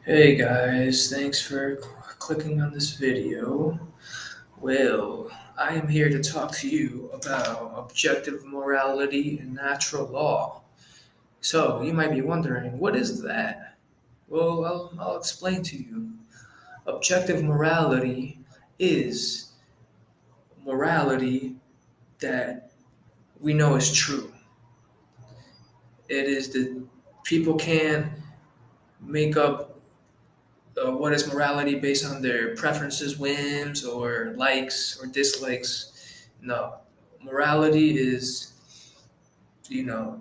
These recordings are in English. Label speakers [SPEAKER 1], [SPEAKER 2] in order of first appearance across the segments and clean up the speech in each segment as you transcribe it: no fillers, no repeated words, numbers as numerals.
[SPEAKER 1] Hey guys, thanks for clicking on this video. Well, I am here to talk to you about objective morality and natural law. So, you might be wondering, what is that? Well, I'll explain to you. Objective morality is morality that we know is true. It is that people can make up what is morality based on their preferences, whims, or likes or dislikes. No, morality is, you know,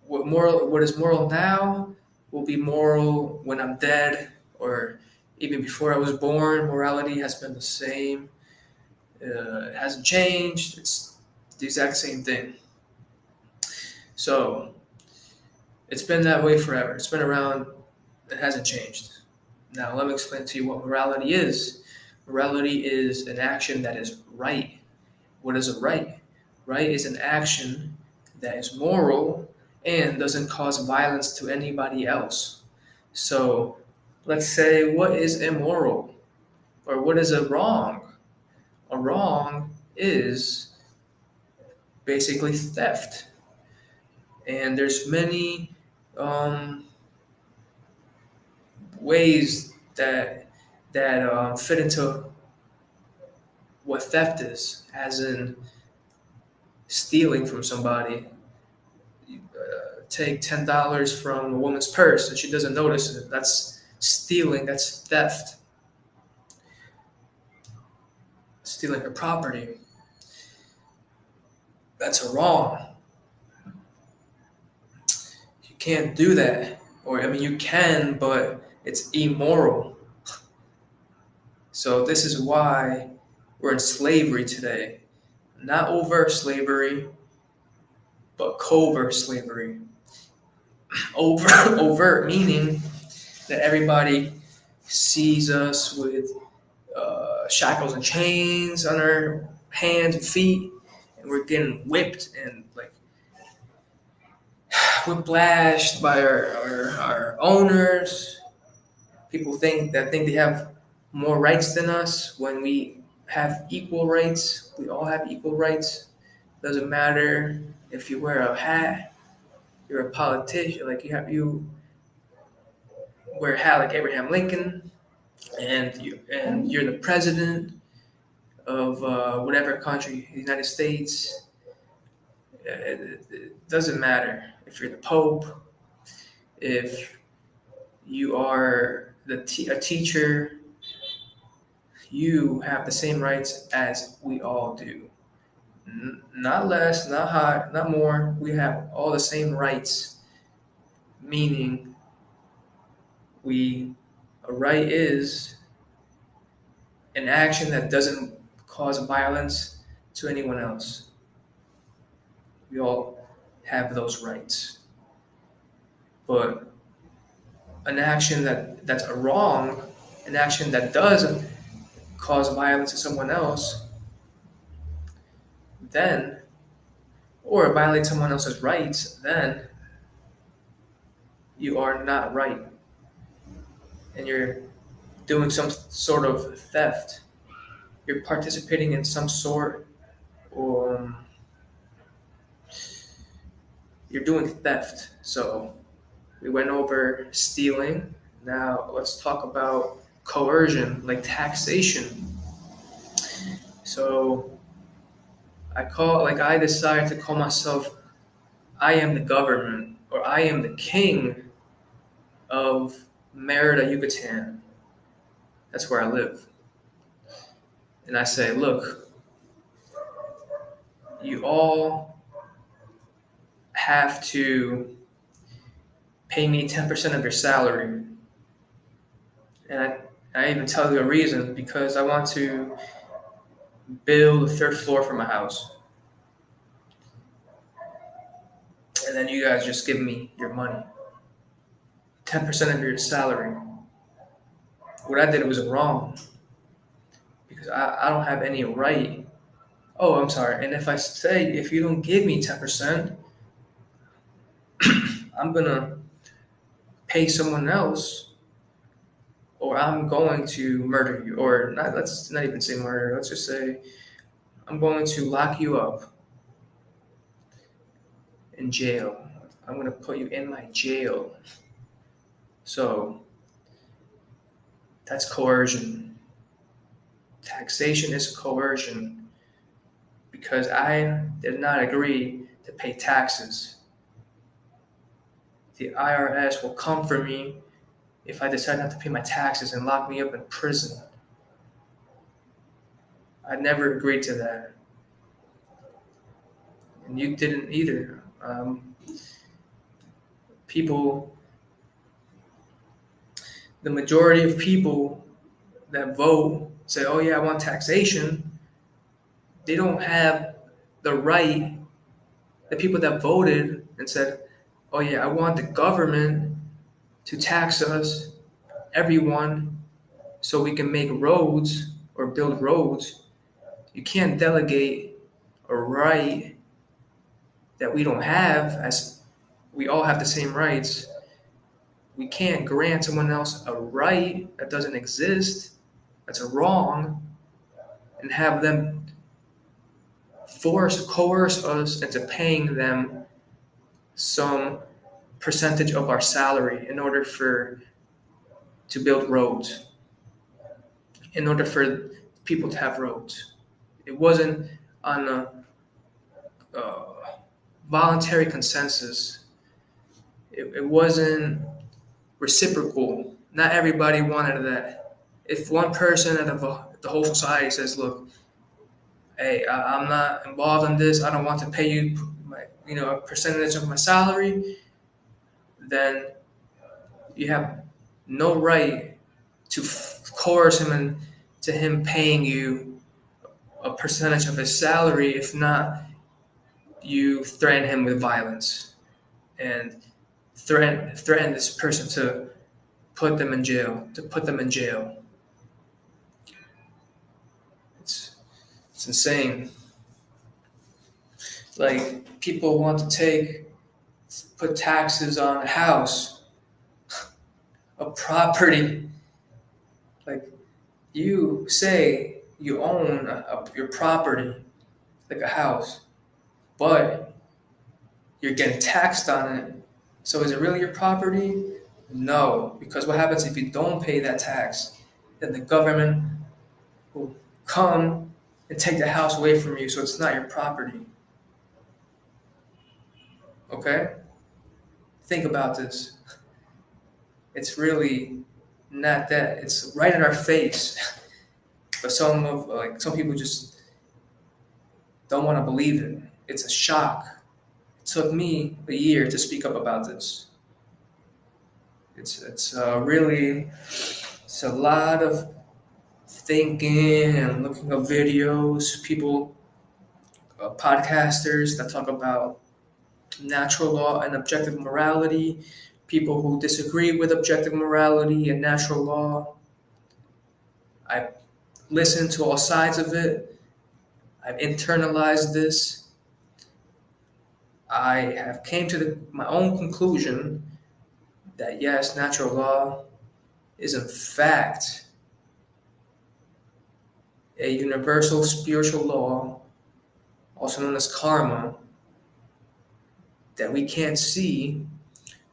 [SPEAKER 1] what is moral now will be moral when I'm dead, or even before I was born. Morality has been the same. It hasn't changed. It's the exact same thing. So it's been that way forever. It's been around. It hasn't changed. Now, let me explain to you what morality is. Morality is an action that is right. What is a right? Right is an action that is moral and doesn't cause violence to anybody else. So, let's say, what is immoral? Or what is a wrong? A wrong is basically theft. And there's many um, ways that fit into what theft is, as in stealing from somebody. Take $10 from a woman's purse and she doesn't notice it. That's stealing. That's theft. Stealing her property. That's a wrong. You can't do that. Or I mean, you can, but it's immoral. So this is why we're in slavery today. Not overt slavery, but covert slavery. Overt meaning that everybody sees us with shackles and chains on our hands and feet, and we're getting whipped and like whiplashed by our owners. People think they have more rights than us when we have equal rights. We all have equal rights. Doesn't matter if you wear a hat, you're a politician. Like you wear a hat like Abraham Lincoln, and you're the president of whatever country, the United States. It doesn't matter if you're the Pope, if you are a teacher, you have the same rights as we all do. Not less, not high, not more. We have all the same rights, meaning a right is an action that doesn't cause violence to anyone else. We all have those rights. But an action that's a wrong, an action that does cause violence to someone else, then, or violate someone else's rights, then you are not right. And you're doing some sort of theft. You're participating in some sort, or you're doing theft. So we went over stealing. Now let's talk about coercion, like taxation. So I decide to call myself I am the government, or I am the king of Merida, Yucatan. That's where I live. And I say, look, you all have to pay me 10% of your salary. And I even tell you a reason, because I want to build a third floor for my house. And then you guys just give me your money. 10% of your salary. What I did was wrong, because I don't have any right. Oh, I'm sorry. And if I say, if you don't give me 10%, I'm going to pay someone else or I'm going to murder you, or not, let's not even say murder, let's just say I'm going to lock you up in jail. I'm going to put you in my jail. So that's coercion. Taxation is coercion because I did not agree to pay taxes. The IRS will come for me if I decide not to pay my taxes and lock me up in prison. I never agreed to that. And you didn't either. People, the majority of people that vote say, oh yeah, I want taxation. They don't have the right, the people that voted and said, oh yeah, I want the government to tax us, everyone, so we can make roads or build roads. You can't delegate a right that we don't have, as we all have the same rights. We can't grant someone else a right that doesn't exist, that's wrong, and have them coerce us into paying them some percentage of our salary in order to build roads, in order for people to have roads. It wasn't on a uh, voluntary consensus. It wasn't reciprocal. Not everybody wanted that. If one person out of the whole society says, "Look, hey, I'm not involved in this. I don't want to pay you, a percentage of my salary," then you have no right to coerce him into him paying you a percentage of his salary. If not, you threaten him with violence and threaten this person to put them in jail. It's insane. Like, people want to put taxes on a house, a property. Like, you say you own your property, like a house, but you're getting taxed on it. So is it really your property? No, because what happens if you don't pay that tax? Then the government will come and take the house away from you, so it's not your property. Okay? Think about this. It's really not that. It's right in our face. But some people just don't want to believe it. It's a shock. It took me a year to speak up about this. It's really, it's a lot of thinking and looking up videos, people, podcasters that talk about natural law and objective morality, people who disagree with objective morality and natural law. I listened to all sides of it. I've internalized this. I have came to my own conclusion that yes, natural law is in fact a universal spiritual law, also known as karma, that we can't see,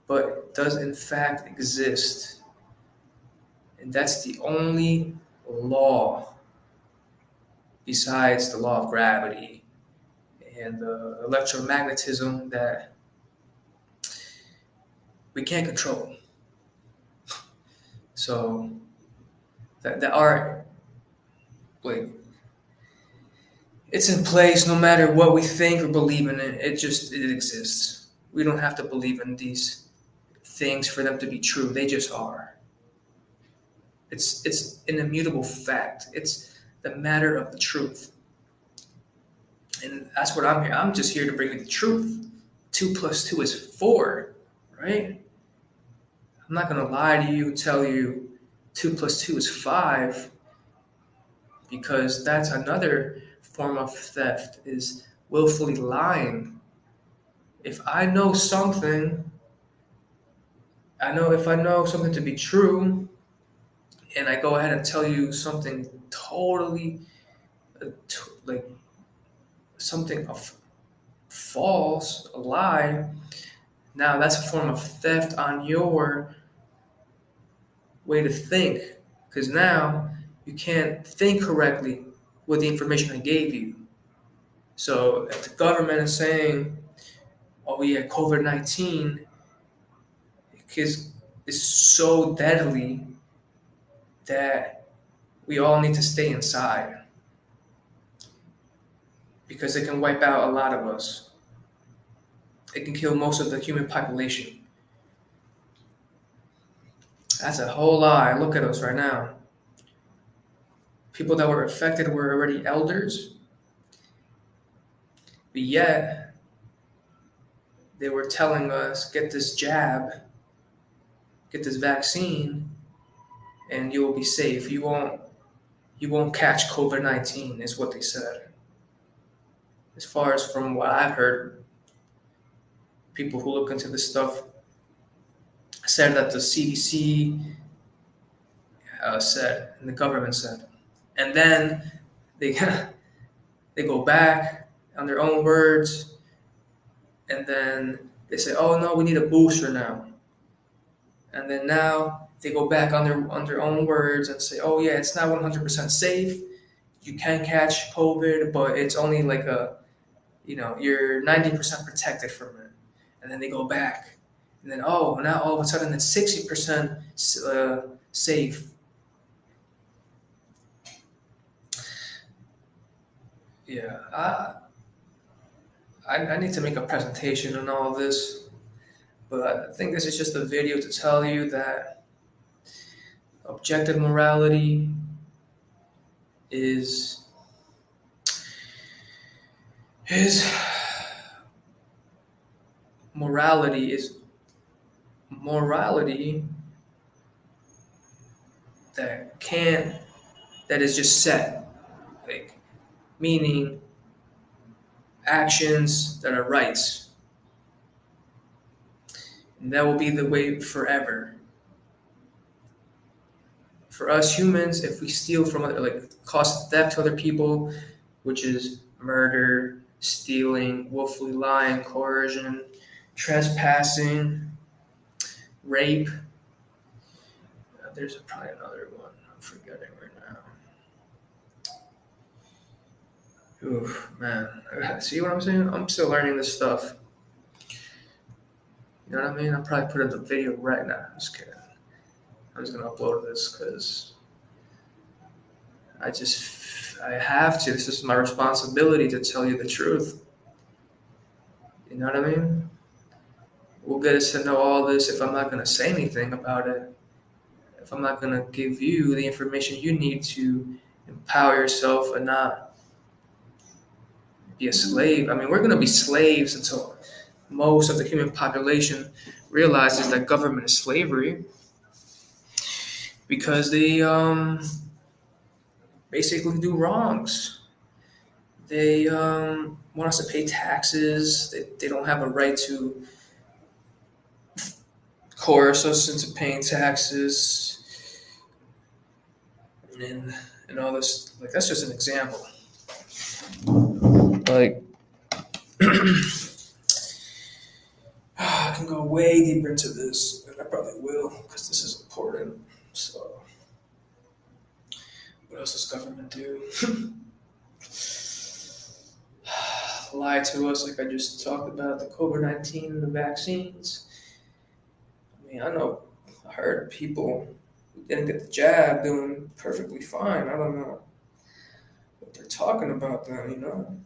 [SPEAKER 1] but does in fact exist. And that's the only law besides the law of gravity and the electromagnetism that we can't control. So that are, like, it's in place no matter what we think or believe in it. It exists. We don't have to believe in these things for them to be true. They just are. It's an immutable fact. It's the matter of the truth. And that's what I'm here. I'm just here to bring you the truth. 2 plus 2 is 4, right? I'm not gonna lie to you, tell you 2 plus 2 is 5, because that's another form of theft, is willfully lying. If I know something, if I know something to be true, and I go ahead and tell you something totally like something of false, a lie, now that's a form of theft on your way to think, because now you can't think correctly with the information I gave you. So if the government is saying, "Oh yeah, COVID-19 is so deadly that we all need to stay inside because it can wipe out a lot of us. It can kill most of the human population." That's a whole lie. Look at us right now. People that were affected were already elders, but yet they were telling us, get this jab, get this vaccine, and you will be safe. You won't catch COVID-19, is what they said. As far as from what I've heard, people who look into this stuff said that the CDC said and the government said, and then they they go back on their own words, and then they say, "Oh no, we need a booster now," and then now they go back on their own words and say, "Oh yeah, it's not 100% safe. You can catch COVID, but it's only like you're 90% protected from it." And then they go back, and then now all of a sudden it's 60% safe. Yeah, I need to make a presentation on all of this, but I think this is just a video to tell you that objective morality is is morality is morality that can't that is just set, like meaning actions that are rights, and that will be the way forever. For us humans, if we steal from like cause theft to other people, which is murder, stealing, willfully lying, coercion, trespassing, rape. There's probably another one I'm forgetting right now. Oof, man. See what I'm saying? I'm still learning this stuff. You know what I mean? I'll probably put up the video right now. Just kidding. I'm just gonna upload this because I have to. This is my responsibility to tell you the truth. You know what I mean? We'll get us to know all this if I'm not gonna say anything about it. If I'm not gonna give you the information you need to empower yourself and not be a slave. I mean, we're gonna be slaves until most of the human population realizes that government is slavery because they basically do wrongs. They want us to pay taxes. They don't have a right to coerce us into paying taxes and and all this. Like that's just an example. Like I can go way deeper into this, and I probably will because this is important. So, what else does government do? Lie to us, like I just talked about the COVID-19 and the vaccines. I mean, I heard people who didn't get the jab doing perfectly fine. I don't know what they're talking about then.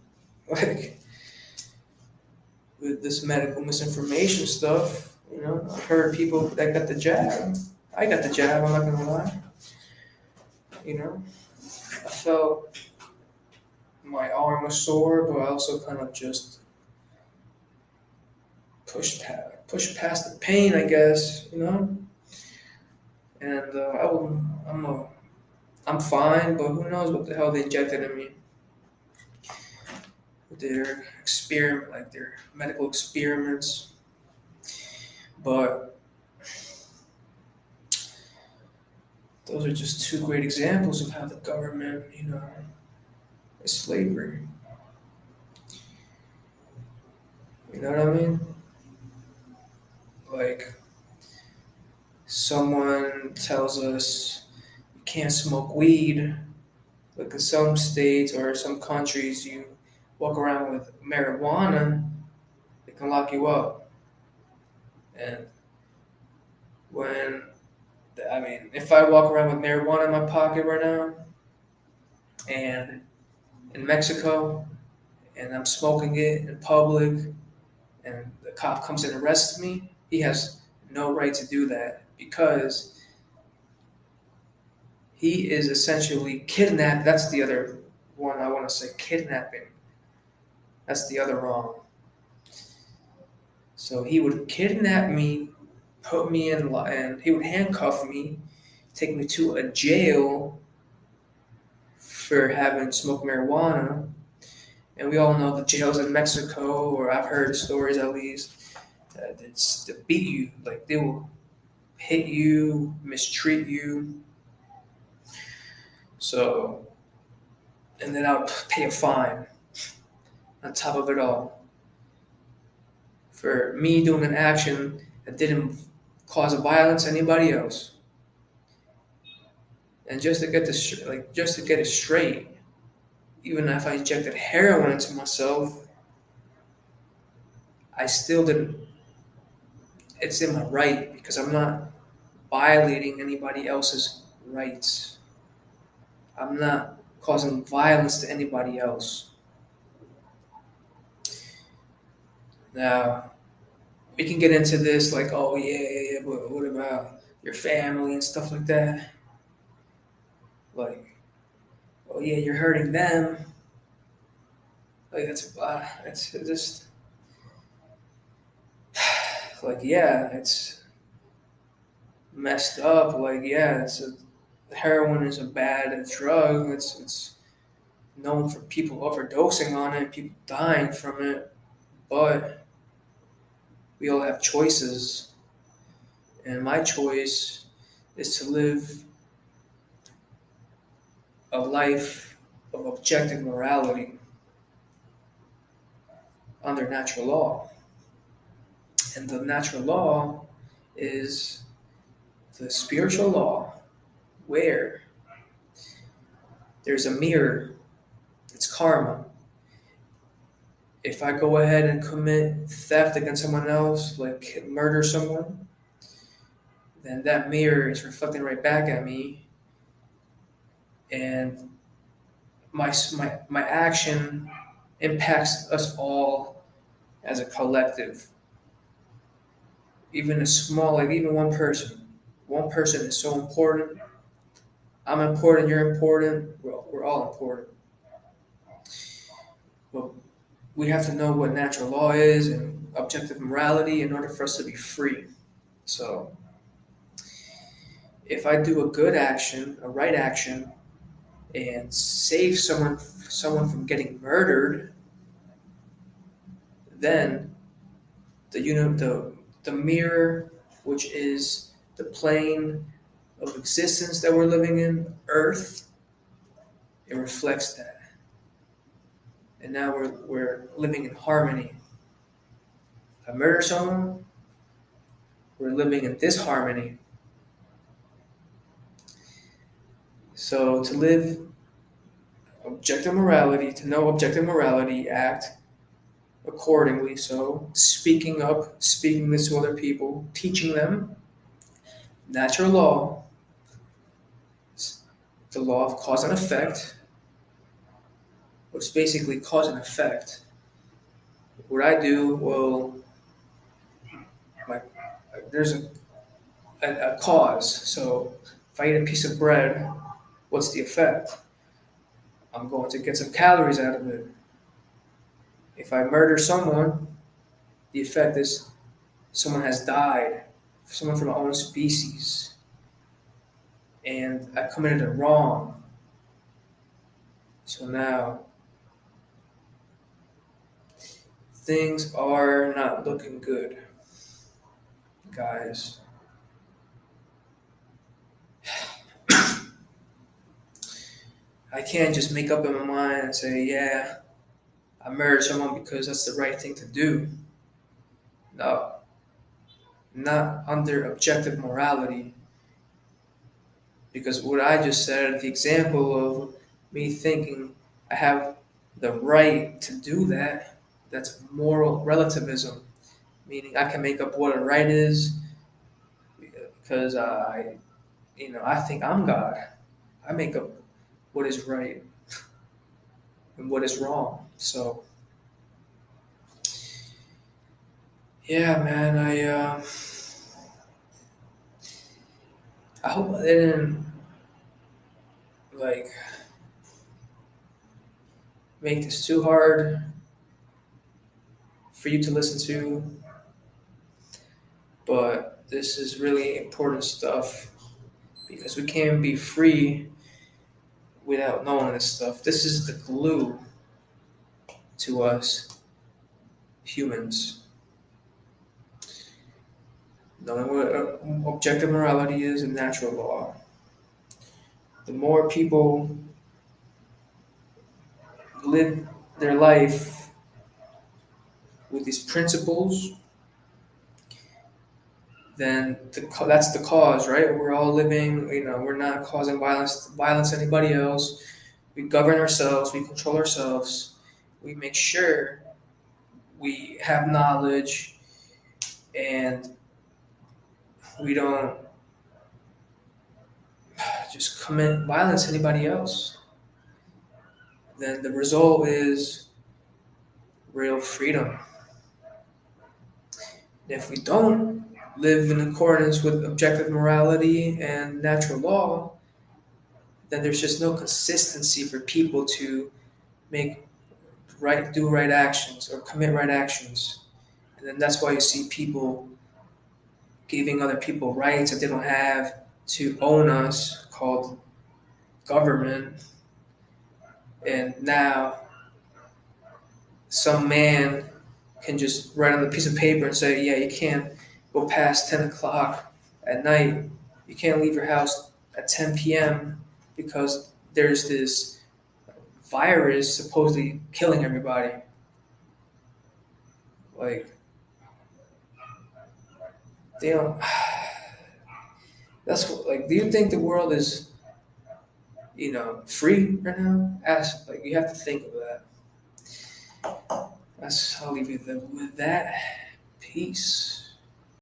[SPEAKER 1] Like with this medical misinformation stuff, I've heard people that got the jab. I got the jab, I'm not gonna lie. I felt my arm was sore, but I also kind of just pushed past the pain, I guess. And I'm fine, but who knows what the hell they injected in me with their experiment, like their medical experiments. But Those are just two great examples of how the government, is slavery. You know what I mean? Like, someone tells us you can't smoke weed. Like in some states or some countries, you walk around with marijuana, they can lock you up. And when, if I walk around with marijuana in my pocket right now, and in Mexico, and I'm smoking it in public, and the cop comes and arrests me, he has no right to do that because he is essentially kidnapped. That's the other one I want to say, kidnapping. That's the other wrong. So he would kidnap me, put me in, and he would handcuff me, take me to a jail for having smoked marijuana. And we all know the jails in Mexico, or I've heard stories at least, that it's to beat you. Like they will hit you, mistreat you. So, and then I'll pay a fine on top of it all for me doing an action that didn't cause a violence to anybody else. And just to get this, just to get it straight, even if I injected heroin into myself, I still didn't. It's in my right because I'm not violating anybody else's rights. I'm not causing violence to anybody else. Now, we can get into this like, oh yeah, but what about your family and stuff like that? Like, oh yeah, you're hurting them. Like it's just like yeah, it's messed up. Like yeah, heroin is a bad drug. It's known for people overdosing on it, people dying from it. But we all have choices, and my choice is to live a life of objective morality under natural law. And the natural law is the spiritual law where there's a mirror, it's karma. If I go ahead and commit theft against someone else, like murder someone, then that mirror is reflecting right back at me, and my action impacts us all as a collective. Even a small, like even one person. One person is so important. I'm important, you're important, we're all important. But we have to know what natural law is and objective morality in order for us to be free. So if I do a good action, a right action, and save someone from getting murdered, then the mirror, which is the plane of existence that we're living in, Earth, it reflects that. And now we're living in harmony. If I murder someone, we're living in disharmony. So to live objective morality, to know objective morality, act accordingly. So speaking up, speaking this to other people, teaching them natural law, the law of cause and effect, which is basically cause and effect. What I do, well, my, there's a cause. So if I eat a piece of bread, what's the effect? I'm going to get some calories out of it. If I murder someone, the effect is someone has died, someone from my own species, and I committed a wrong. So now things are not looking good, guys. I can't just make up in my mind and say, yeah, I murdered someone because that's the right thing to do. No, not under objective morality. Because what I just said, the example of me thinking I have the right to do that, that's moral relativism. Meaning I can make up what a right is because I think I'm God. I make up what is right and what is wrong. So, yeah, man, I hope I didn't like make this too hard for you to listen to, but this is really important stuff because we can't be free without knowing this stuff. This is the glue to us humans. Knowing what objective morality is and natural law. The more people live their life with these principles, then that's the cause, right? We're all living, we're not causing violence to anybody else. We govern ourselves, we control ourselves, we make sure we have knowledge, and we don't just commit violence to anybody else. Then the result is real freedom. And if we don't live in accordance with objective morality and natural law, then there's just no consistency for people to make do right actions or commit right actions. And then that's why you see people giving other people rights that they don't have to own us, called government. And now some man can just write on a piece of paper and say, yeah, you can't go past 10 o'clock at night. You can't leave your house at 10 p.m. because there's this virus supposedly killing everybody. Like, they don't. That's what, like, do you think the world is, free right now? Ask, like, you have to think of that. I'll leave you with that. Peace.